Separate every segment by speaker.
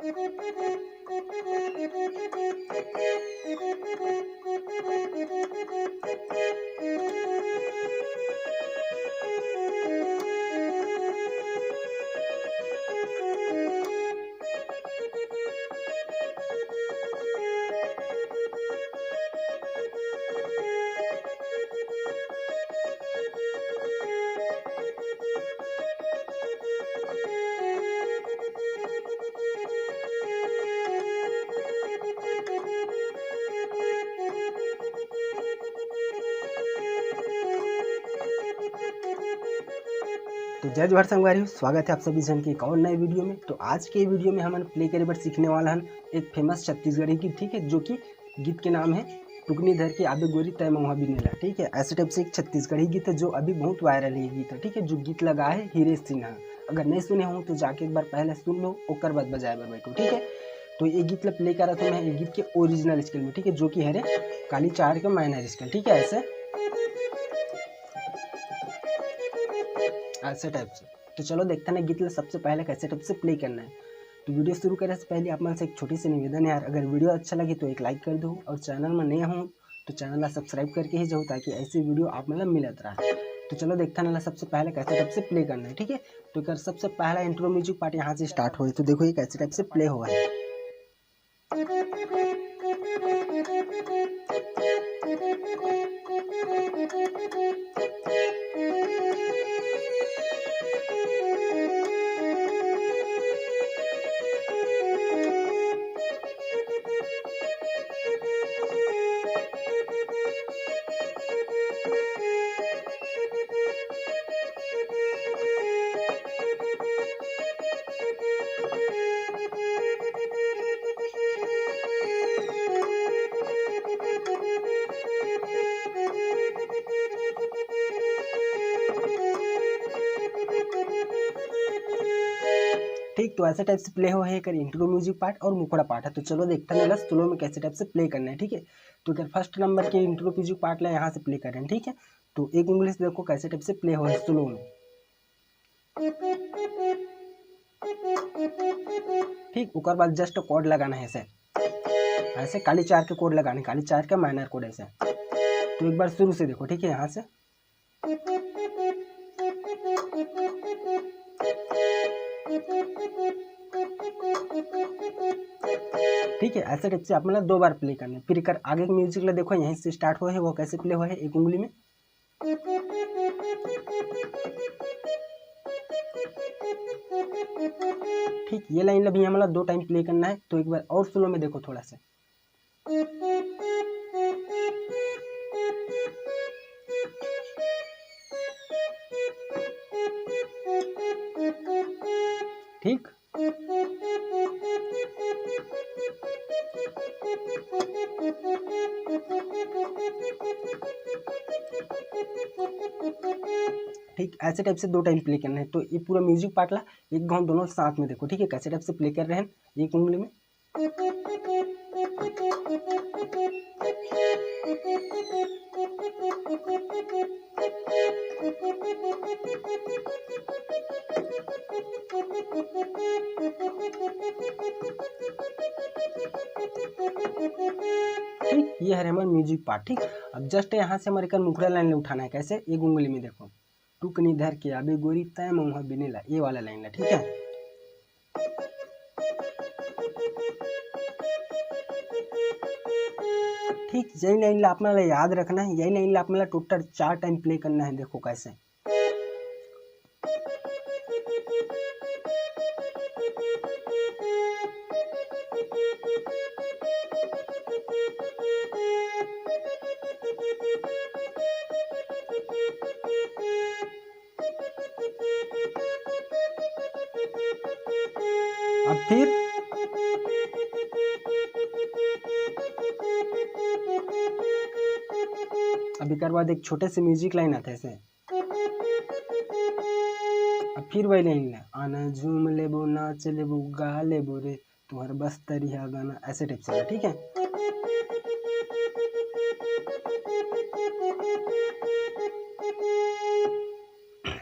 Speaker 1: तो जय जोहार संगवारी, स्वागत है आप सभी जन के एक और नए वीडियो में। तो आज के वीडियो में हम प्ले करे बार सीखने वाला है एक फेमस छत्तीसगढ़ी गीत, ठीक है, जो कि गीत के नाम है टुकनी धर के आबे गोरी तय महुआ बिनेला, ठीक है। ऐसे टाइप से एक छत्तीसगढ़ी गीत है जो अभी बहुत वायरल है गीत है, ठीक है, जो गीत लगा है हीरे सिन्हा। अगर नहीं सुने हो तो जाके एक बार पहले सुन लो, ओकर बाद बजाए बार बैठो, ठीक है। तो ये गीत प्ले करा था मैं ये गीत के ओरिजिनल स्केल में, ठीक है, जो कि है काली चार के माइनर स्केल, ठीक है, ऐसे टाइप से। तो चलो देखते हैं गीत सबसे पहले कैसे टाइप से प्ले करना है। तो वीडियो शुरू करने से पहले आप मन से एक छोटी सी निवेदन है यार, अगर वीडियो अच्छा लगे तो एक लाइक कर दो, और चैनल में नए हो तो चैनल सब्सक्राइब करके ही जाओ, ताकि ऐसी वीडियो आप मतलब मिलत रहा। तो चलो देखते हैं सबसे पहले कैसे टाइप से प्ले करना है, ठीक है। तो अगर सबसे पहला इंट्रो म्यूजिक पार्ट यहाँ से स्टार्ट हो, तो देखो ये कैसे टाइप से प्ले हुआ है। ठीक, तो ऐसे टाइप से प्ले हो है एक इंट्रो म्यूजिक पार्ट और मुखड़ा पार्ट है। तो चलो देखते हैं स्लो में कैसे टाइप से प्ले करना है, ठीक है। तो अगर फर्स्ट नंबर के इंट्रो म्यूजिक पार्ट ला यहाँ से प्ले कर रहे हैं, ठीक है। तो एक उंगली से देखो कैसे टाइप से प्ले हो है स्लो में, ठीक। उसके बाद जस्ट कोड लगाना है ऐसे ऐसे काली चार के कोड लगाने, काली चार का माइनर कोड ऐसे। तो एक बार शुरू से देखो, ठीक है, यहाँ से ठीक है। ऐसे टाइप से आप मतलब 2 बार प्ले करना है। फिर कर आगे के म्यूजिक ला देखो यहीं से स्टार्ट हुआ है, वो कैसे प्ले हुआ है एक उंगली में, ठीक। ये लाइन भी हमारा 2 टाइम प्ले करना है। तो एक बार और स्लो में देखो थोड़ा सा, ठीक। ठीक, ऐसे टाइप से 2 टाइम प्ले करना है। तो ये पूरा म्यूजिक पार्ट ला एक गाँव दोनों साथ में देखो, ठीक है, कैसे टाइप से प्ले कर रहे हैं एक उंगली में, ठीक। ये है हमारा म्यूजिक पार्ट, ठीक। अब जस्ट यहाँ से हमारे मुखड़ा लाइन उठाना है, कैसे एक उंगली में देखो, टुकनी धर के आबे गोरी तय महुआ बिनेला, ये वाला लाइन है, ठीक है। ठीक, यही लाइन आप मतलब याद रखना है, यही लाइन आप मतलब टोटल 4 टाइम प्ले करना है। देखो कैसे, अब फिर अभी कर बाद एक छोटे से म्यूजिक लाइन आता है ऐसे, अब फिर वही लाइन ला आना झूम लेबो नाच लेबो गा लेबो रे तुम्हार बस तरिया गाना, ऐसे टाइप से, ठीक है।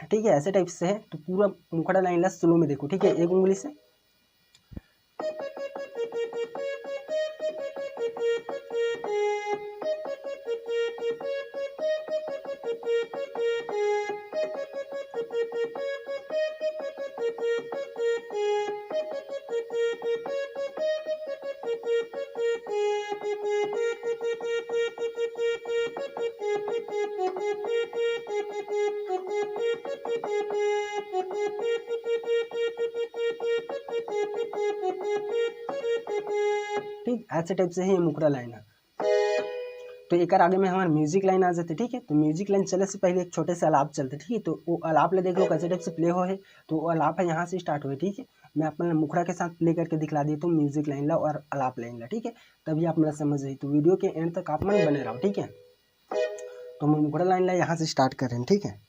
Speaker 1: ठीक है, ऐसे टाइप से है। तो पूरा मुखड़ा लाइन ला स्लो में देखो, ठीक है, एक उंगली से, ठीक ऐसे टाइप से ही मुकरा लाइन है। तो एक आगे में हमारे म्यूजिक लाइन आ जाते, ठीक है। तो म्यूजिक लाइन चले से पहले एक छोटे से अलाप चलते, ठीक है। तो वो अलाप ले देख लो कैसे टाइप से प्ले हो है। तो वो अलाप है यहाँ से स्टार्ट हुए, ठीक है। मैं अपने मुखड़ा के साथ प्ले करके दिखला दी तो म्यूजिक लाइन ला और अलाप लाइन ला, ठीक है। तभी आप मेरा समझ जाइए। तो वीडियो के एंड तक आप मन बने रहो, ठीक है। तो मैं मुखड़ा लाइन ला यहाँ से स्टार्ट कर रहे हैं, ठीक है।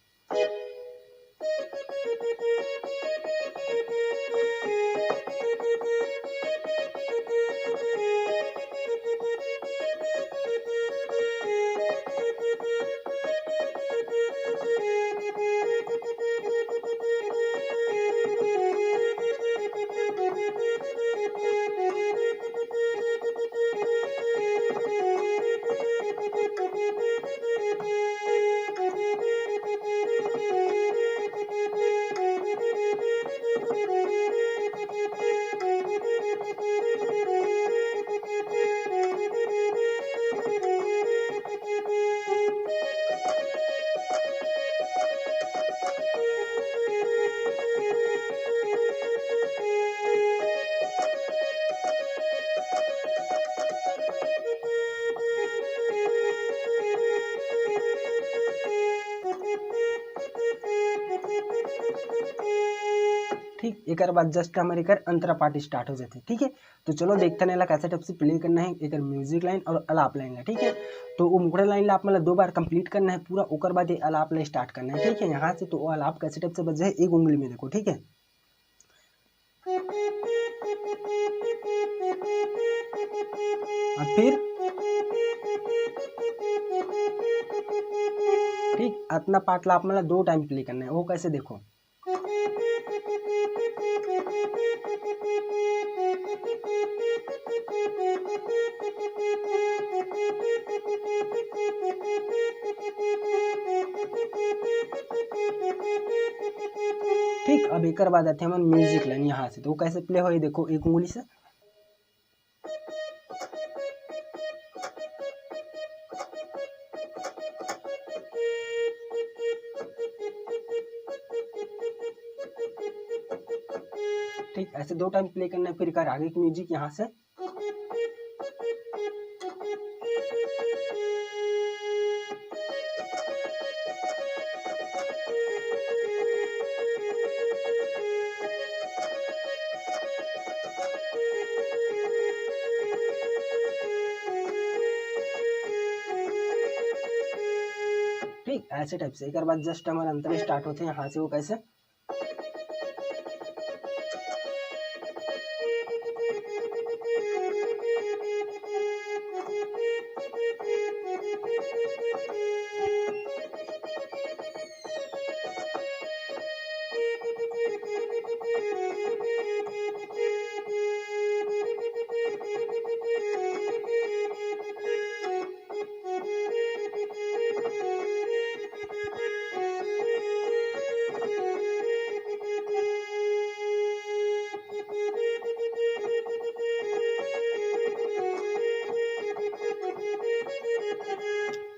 Speaker 1: ठीक एक बाद जस्ट हमारे एक अंतरा पार्ट स्टार्ट हो जाते, ठीक है। तो चलो देखते नहीं कैसे टाइप से प्ले करना है एक म्यूजिक लाइन और अलाप लाइन ला, ठीक है। तो वो मुखड़ा लाइन ला आप मतलब 2 बार कंप्लीट करना है पूरा, ओकर बाद ये अलाप ला स्टार्ट करना है, ठीक है। यहाँ से तो वो अलाप कैसे टाइप से बजे है एक उंगली में देखो, ठीक है। और फिर ठीक इतना पार्ट ला आप मतलब 2 टाइम प्ले करना है, वो कैसे देखो। ठीक अब एक बाद आते हैं हम म्यूजिक लाइन यहाँ से। तो वो कैसे प्ले हो ये देखो एक उंगली से। ठीक ऐसे 2 टाइम प्ले करना है, फिर कर आगे की म्यूजिक यहाँ से। ठीक ऐसे टाइप से एक बाद जस्ट हमारा अंतर स्टार्ट होते हैं यहाँ से, वो कैसे।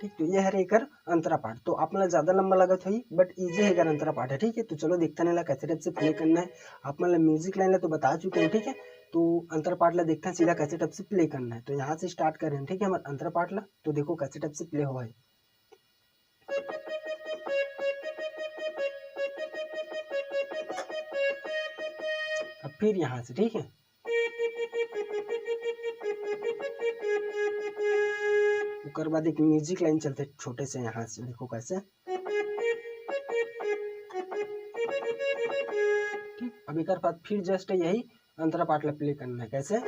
Speaker 1: ठीक तो ये है एकर अंतरा पार्ट। तो आप मतलब ज्यादा लंबा लगत हुई बट इजी है एकर अंतरा पार्ट है, ठीक है। तो चलो देखते नहीं कैसे टाइप से प्ले करना है। आप मतलब म्यूजिक लाइन ला तो बता चुके हैं, ठीक है। तो अंतर पार्ट ला देखते हैं सीधा कैसे टाइप से प्ले करना है। तो यहाँ से स्टार्ट कर रहे हैं, ठीक है। हमारा अंतर पार्ट ला तो देखो कैसे टाइप से प्ले हुआ है। अब फिर यहाँ से, ठीक है। उसके बाद एक म्यूजिक लाइन चलते छोटे से यहाँ से, देखो कैसे। ठीक अब एक बाद फिर जस्ट यही अंतरा पार्ट ला प्ले करना है, कैसे।